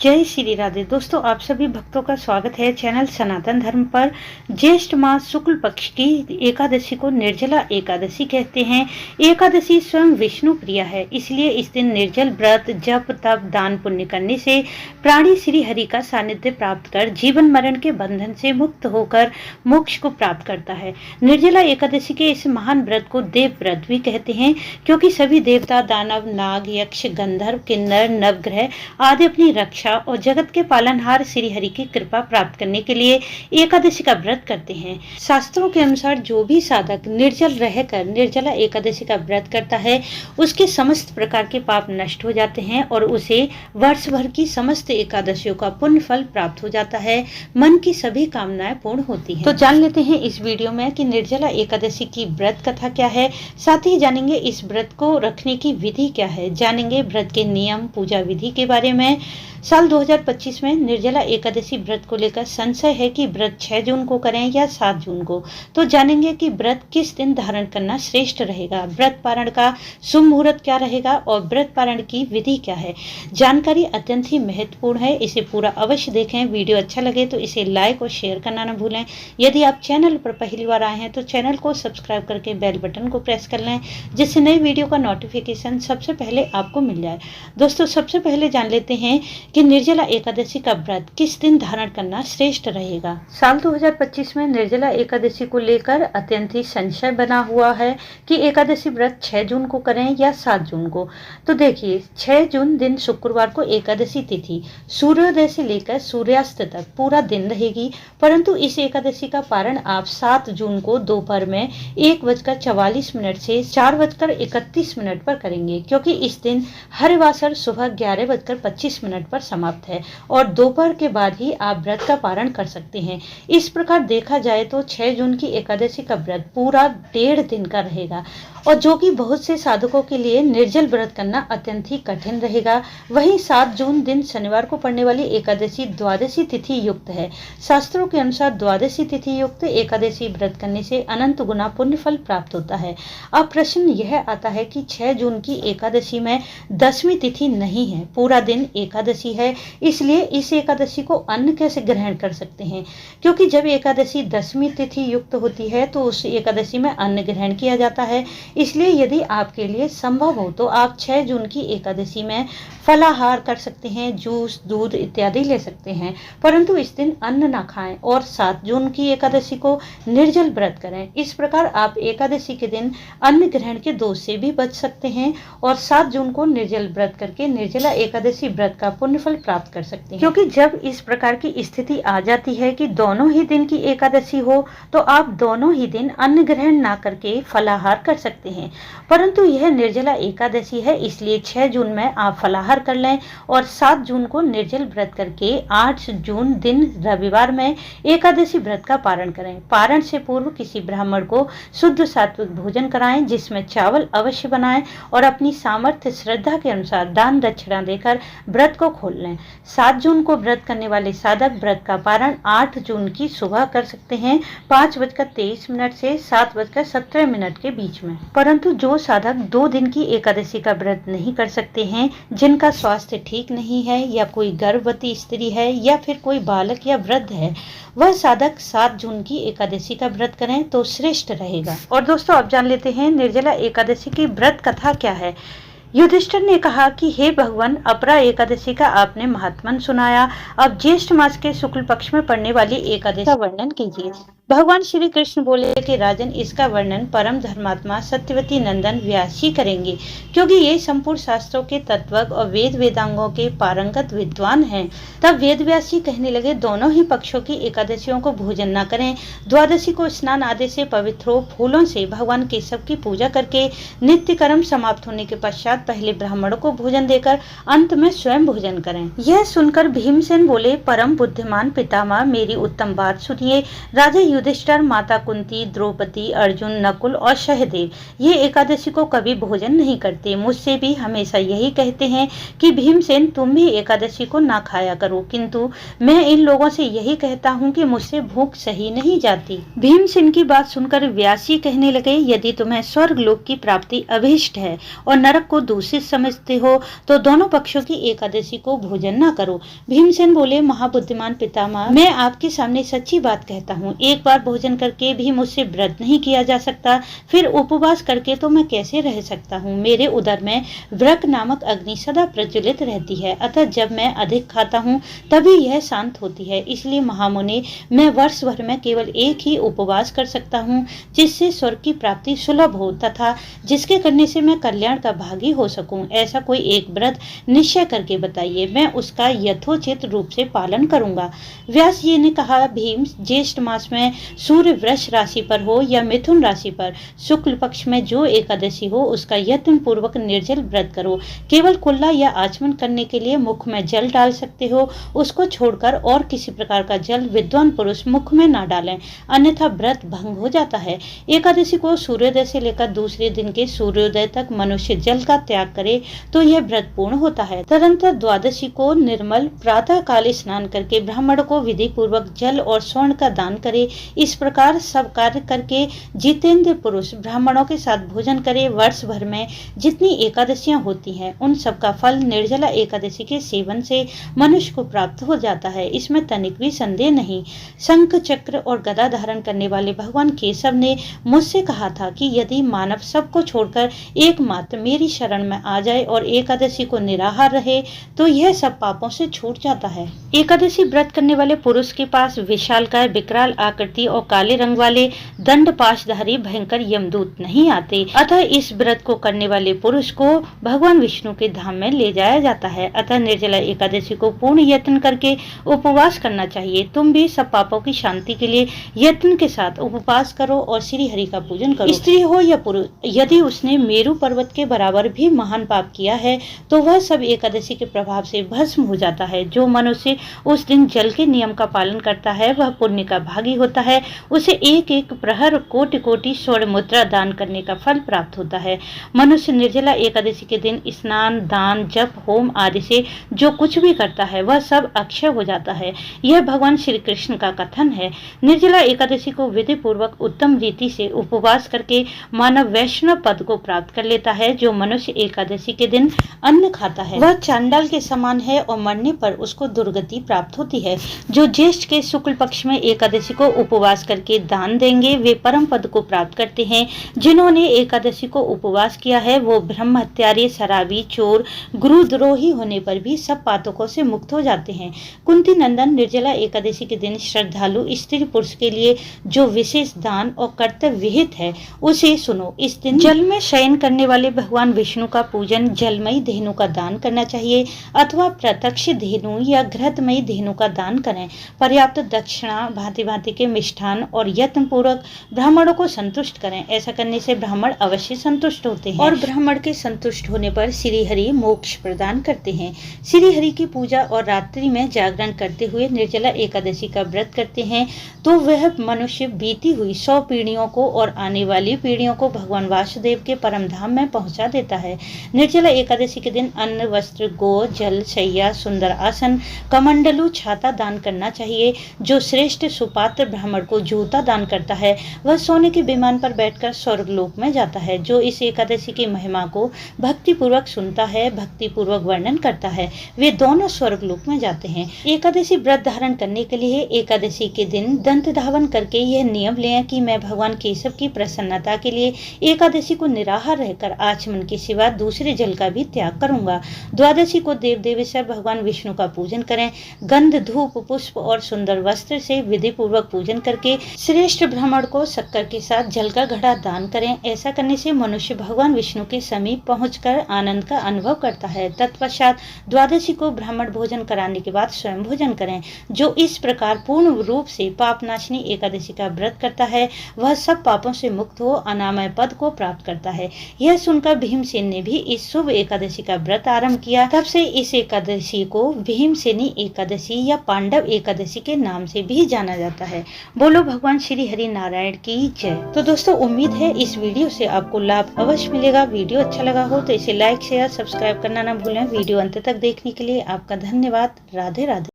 जय श्री राधे। दोस्तों, आप सभी भक्तों का स्वागत है चैनल सनातन धर्म पर। ज्येष्ठ मास शुक्ल पक्ष की एकादशी को निर्जला एकादशी कहते हैं। एकादशी स्वयं विष्णु प्रिया है, इसलिए इस दिन निर्जल व्रत, जप, तप, दान पुण्य करने से प्राणी श्री हरि का सानिध्य प्राप्त कर जीवन मरण के बंधन से मुक्त होकर मोक्ष को प्राप्त करता है। निर्जला एकादशी के इस महान व्रत को देव व्रत भी कहते हैं, क्योंकि सभी देवता, दानव, नाग, यक्ष, गंधर्व, किन्नर, नवग्रह आदि अपनी रक्षा और जगत के पालनहार श्री हरि की कृपा प्राप्त करने के लिए एकादशी का व्रत करते हैं। शास्त्रों के अनुसार जो भी साधक निर्जल रहकर निर्जला एकादशी का व्रत करता है, उसके समस्त प्रकार के पाप नष्ट हो जाते हैं और उसे वर्ष भर की समस्त एकादशियों का पुण्य फल प्राप्त हो जाता है। मन की सभी कामनाएं पूर्ण होती हैं। तो जान लेते हैं इस वीडियो में कि निर्जला एकादशी की व्रत कथा क्या है। साथ ही जानेंगे इस व्रत को रखने की विधि क्या है। जानेंगे व्रत के नियम, पूजा विधि के बारे में। साल 2025 में निर्जला एकादशी व्रत को लेकर संशय है कि व्रत 6 जून को करें या 7 जून को। तो जानेंगे कि व्रत किस दिन धारण करना श्रेष्ठ रहेगा, व्रत पारण का शुभ मुहूर्त क्या रहेगा और व्रत पारण की विधि क्या है। जानकारी अत्यंत ही महत्वपूर्ण है, इसे पूरा अवश्य देखें। वीडियो अच्छा लगे तो इसे लाइक और शेयर करना न भूलें। यदि आप चैनल पर पहली बार आए हैं तो चैनल को सब्सक्राइब करके बेल बटन को प्रेस कर लें, जिससे नई वीडियो का नोटिफिकेशन सबसे पहले आपको मिल जाए। दोस्तों, सबसे पहले जान लेते हैं कि निर्जला एकादशी का व्रत किस दिन धारण करना श्रेष्ठ रहेगा। साल 2025 में निर्जला एकादशी को लेकर अत्यंत ही संशय बना हुआ है कि एकादशी व्रत 6 जून को करें या 7 जून को। तो देखिए, 6 जून दिन शुक्रवार को एकादशी तिथि सूर्योदय से लेकर सूर्यास्त तक पूरा दिन रहेगी, परंतु इस एकादशी का पारण आप 7 जून को दोपहर में 1:44 से 4:31 पर करेंगे, क्योंकि इस दिन हरिवासर सुबह 11:25 पर समाप्त है और दोपहर के बाद ही आप व्रत का पारण कर सकते हैं। इस प्रकार देखा जाए तो 6 जून की एकादशी का व्रत पूरा 1.5 दिन का रहेगा, और जो कि बहुत से साधकों के लिए निर्जल व्रत करना अत्यंत ही कठिन रहेगा। वहीं 7 जून दिन शनिवार को पड़ने वाली एकादशी द्वादशी तिथि युक्त है। शास्त्रों के अनुसार द्वादशी तिथि युक्त एकादशी व्रत करने से अनंत गुना पुण्य फल प्राप्त होता है। अब प्रश्न यह आता है कि 6 जून की एकादशी में 10वीं तिथि नहीं है, पूरा दिन एकादशी है, इसलिए इस एकादशी को अन्न कैसे ग्रहण कर सकते हैं। क्योंकि जब एकादशी 10वीं तिथि युक्त होती है तो उस एकादशी में अन्न ग्रहण किया जाता है। इसलिए यदि आपके लिए संभव हो तो आप 6 जून की एकादशी में फलाहार कर सकते हैं, जूस, दूध इत्यादि ले सकते हैं, परंतु इस दिन अन्न ना खाएं और 7 जून की एकादशी को निर्जल व्रत करें। इस प्रकार आप एकादशी के दिन अन्न ग्रहण के दोष से भी बच सकते हैं और 7 जून को निर्जल व्रत करके निर्जला एकादशी व्रत का पुण्य फल प्राप्त कर सकते हैं। क्योंकि जब इस प्रकार की स्थिति आ जाती है कि दोनों ही दिन की एकादशी हो, तो आप दोनों ही दिन अन्न ग्रहण ना करके फलाहार कर सकते हैं, परंतु यह निर्जला एकादशी है, इसलिए 6 जून में आप फलाहार कर लें और 7 जून को निर्जल व्रत करके 8 जून दिन रविवार में एकादशी व्रत का पारण करें। पारण से पूर्व किसी ब्राह्मण को शुद्ध सात्विक भोजन कराएं, जिसमें चावल अवश्य बनाएं और अपनी सामर्थ्य श्रद्धा के अनुसार दान दक्षिणा देकर व्रत को खोल लें। 7 जून को व्रत करने वाले साधक व्रत का पारण 8 जून की सुबह कर सकते हैं, 5:23 से 7:17 के बीच में। परंतु जो साधक 2 दिन की एकादशी का व्रत नहीं कर सकते हैं, जिनका स्वास्थ्य ठीक नहीं है या कोई गर्भवती स्त्री है या फिर कोई बालक या वृद्ध है, वह साधक 7 जून की एकादशी का व्रत करें तो श्रेष्ठ रहेगा। और दोस्तों, अब जान लेते हैं निर्जला एकादशी की व्रत कथा क्या है। युधिष्ठिर ने कहा कि हे भगवान, अपरा एकादशी का आपने महात्मन सुनाया, अब ज्येष्ठ मास के शुक्ल पक्ष में पड़ने वाली एकादशी का वर्णन कीजिए। भगवान श्री कृष्ण बोले कि राजन, इसका वर्णन परम धर्मात्मा सत्यवती नंदन व्यास जी करेंगे, क्योंकि ये संपूर्ण शास्त्रों के तत्वज्ञ और वेद वेदांगों के पारंगत विद्वान हैं। तब वेद व्यास जी कहने लगे, दोनों ही पक्षों की एकादशियों को भोजन न करें। द्वादशी को स्नान आदि से पवित्र हो, फूलों से भगवान केशव की पूजा करके नित्य कर्म समाप्त होने के पश्चात पहले ब्राह्मणों को भोजन देकर अंत में स्वयं भोजन करें। यह सुनकर भीमसेन बोले, परम बुद्धिमान पितामह, मेरी उत्तम बात सुनिए। राजा युधिष्ठिर, माता कुंती, द्रौपदी, अर्जुन, नकुल और सहदेव ये एकादशी को कभी भोजन नहीं करते। मुझसे भी हमेशा यही कहते हैं कि भीमसेन तुम भी एकादशी को ना खाया करो, किंतु मैं इन लोगों से यही कहता हूँ कि मुझसे भूख सही नहीं जाती। भीमसेन की बात सुनकर व्यास जी कहने लगे, यदि तुम्हें स्वर्ग लोक की प्राप्ति अभीष्ट है और नरक को दूषित समझते हो तो दोनों पक्षों की एकादशी को भोजन न करो। भीमसेन बोले, महाबुद्धिमान पितामह, मैं आपके सामने सच्ची बात कहता हूँ। एक बार भोजन करके भी मुझसे व्रत नहीं किया जा सकता, फिर उपवास करके तो मैं कैसे रह सकता हूँ। मेरे उदर में व्रक नामक अग्नि सदा प्रज्वलित रहती है, अतः जब मैं अधिक खाता हूँ तभी यह शांत होती है। इसलिए महामुनि, मैं वर्ष भर में केवल एक ही उपवास कर सकता हूँ जिससे स्वर्ग की प्राप्ति सुलभ हो तथा जिसके करने से मैं कल्याण का भागी हो सकूं। ऐसा कोई एक व्रत निश्चय करके बताइए, मैं उसका यथोचित रूप से पालन करूंगा। व्यास जी ने कहा, भीम, ज्येष्ठ मास में सूर्य वृष राशि पर हो या मिथुन राशि पर शुक्ल पक्ष में जो एकादशी हो उसका यत्न पूर्वक निर्जल व्रत करो। केवल कुल्ला या आचमन करने के लिए मुख में जल डाल सकते हो, उसको छोड़कर और किसी प्रकार का जल विद्वान पुरुष मुख में न डालें, अन्यथा व्रत भंग हो जाता है। एकादशी को सूर्योदय से लेकर दूसरे दिन के सूर्योदय तक मनुष्य जल का त्याग करे तो यह व्रत पूर्ण होता है। तदनंतर द्वादशी को निर्मल प्रातः काल स्नान करके ब्राह्मण को विधि पूर्वक जल और स्वर्ण का दान करे। इस प्रकार सब कार्य करके जितेंद्र पुरुष ब्राह्मणों के साथ भोजन करे। वर्ष भर में जितनी एकादशियां होती हैं उन सब का फल निर्जला एकादशी के सेवन से मनुष्य को प्राप्त हो जाता है, इसमें तनिक भी संदेह नहीं। शंख चक्र और गदा धारण करने वाले भगवान केशव ने मुझसे कहा था कि यदि मानव सबको छोड़कर एकमात्र मेरी शरण में आ जाए और एकादशी को निराहार रहे तो यह सब पापों से छूट जाता है। एकादशी व्रत करने वाले पुरुष के पास विशालकाय विकराल आकृति और काले रंग वाले दंड पाशधारी भयंकर यमदूत नहीं आते, अतः इस व्रत को करने वाले पुरुष को भगवान विष्णु के धाम में ले जाया जाता है। अतः निर्जला एकादशी को पूर्ण यत्न करके उपवास करना चाहिए। तुम भी सब पापों की शांति के लिए यत्न के साथ उपवास करो और श्री हरि का पूजन करो। स्त्री हो या पुरुष, यदि उसने मेरु पर्वत के बराबर भी महान पाप किया है तो वह सब एकादशी के प्रभाव से भस्म हो जाता है। जो मनुष्य उस दिन जल के नियम का पालन करता है वह पुण्य का भागी होता है। उसे एक एक प्रहर कोटि कोटि स्वर्ण मुद्रा दान करने का फल प्राप्त होता है। मनुष्य निर्जला एकादशी के दिन स्नान, दान, जप, होम आदि से जो कुछ भी करता है वह सब अक्षय हो जाता है। यह भगवान श्री कृष्ण का कथन है। निर्जला एकादशी को विधि पूर्वक उत्तम रीति से उपवास करके मानव वैष्णव पद को प्राप्त कर लेता है। जो मनुष्य एकादशी के दिन अन्न खाता है वह चांडाल के समान है और मरने पर उसको दुर्गति प्राप्त होती है। जो ज्येष्ठ के शुक्ल पक्ष में एकादशी को उपवास करके दान देंगे वे परम पद को प्राप्त करते हैं। जिन्होंने एकादशी को उपवास किया है वो ब्रह्म हत्यारे, शराबी, चोर, गुरुद्रोही होने पर भी सब पातकों से मुक्त हो जाते हैं। कुंती नंदन, निर्जला एकादशी के दिन श्रद्धालु स्त्री पुरुष के लिए जो विशेष दान और कर्तव्य विहित है उसे सुनो। इस दिन जल में शयन करने वाले भगवान विष्णु का पूजन जलमयी धेनु का दान करना चाहिए अथवा प्रत्यक्ष धेनु या घृतमयी धेनु का दान करें। पर्याप्त दक्षिणा, भांति भांति के मिष्ठान और यत्न पूर्वक ब्राह्मणों को संतुष्ट करें। ऐसा करने से ब्राह्मण अवश्य संतुष्ट होते हैं और ब्राह्मण के संतुष्ट होने पर श्री हरि मोक्ष प्रदान करते हैं। श्री हरि की पूजा और रात्रि में जागरण करते हुए निर्जला एकादशी का व्रत करते हैं तो वह मनुष्य बीती हुई 100 पीढ़ियों को और आने वाली पीढ़ियों को भगवान वासुदेव के परम धाम में पहुंचा देता है। निर्जला एकादशी के दिन अन्न, वस्त्र, गो, जल, शैया, सुंदर आसन, कमंडलू, छाता दान करना चाहिए। जो श्रेष्ठ सुपात्र ब्राह्मण को जूता दान करता है वह सोने के विमान पर बैठकर स्वर्ग लोक में जाता है। जो इस एकादशी की महिमा को भक्ति पूर्वक सुनता है, भक्ति पूर्वक वर्णन करता है, वे दोनों स्वर्ग लोक में जाते हैं। एकादशी व्रत धारण करने के लिए एकादशी के दिन दंत धावन करके यह नियम लें कि मैं भगवान केशव की प्रसन्नता के लिए एकादशी को निराहार रहकर आचमन के सिवा दूसरे जल का भी त्याग करूंगा। द्वादशी को देव देवेश्वर भगवान विष्णु का पूजन करें। गंध, धूप, पुष्प और सुंदर वस्त्र से विधि पूर्वक पूजन करके श्रेष्ठ ब्राह्मण को शक्कर के साथ जल का घड़ा दान करें। ऐसा करने से मनुष्य भगवान विष्णु के समीप पहुंचकर आनंद का अनुभव करता है। तत्पश्चात द्वादशी को ब्राह्मण भोजन कराने के बाद स्वयं भोजन करें। जो इस प्रकार पूर्ण रूप से पापनाशनी एकादशी का व्रत करता है वह सब पापों से मुक्त हो अनामय पद को प्राप्त करता है। यह सुनकर भीमसेन ने भी इस शुभ एकादशी का व्रत आरंभ किया। तब से इस एकादशी को भीमसेनी एकादशी या पांडव एकादशी के नाम से भी जाना जाता है। बोलो भगवान श्री हरि नारायण की जय। तो दोस्तों उम्मीद है इस वीडियो से आपको लाभ अवश्य मिलेगा। वीडियो अच्छा लगा हो तो इसे लाइक शेयर सब्सक्राइब करना ना भूलें। वीडियो अंत तक देखने के लिए आपका धन्यवाद। राधे राधे।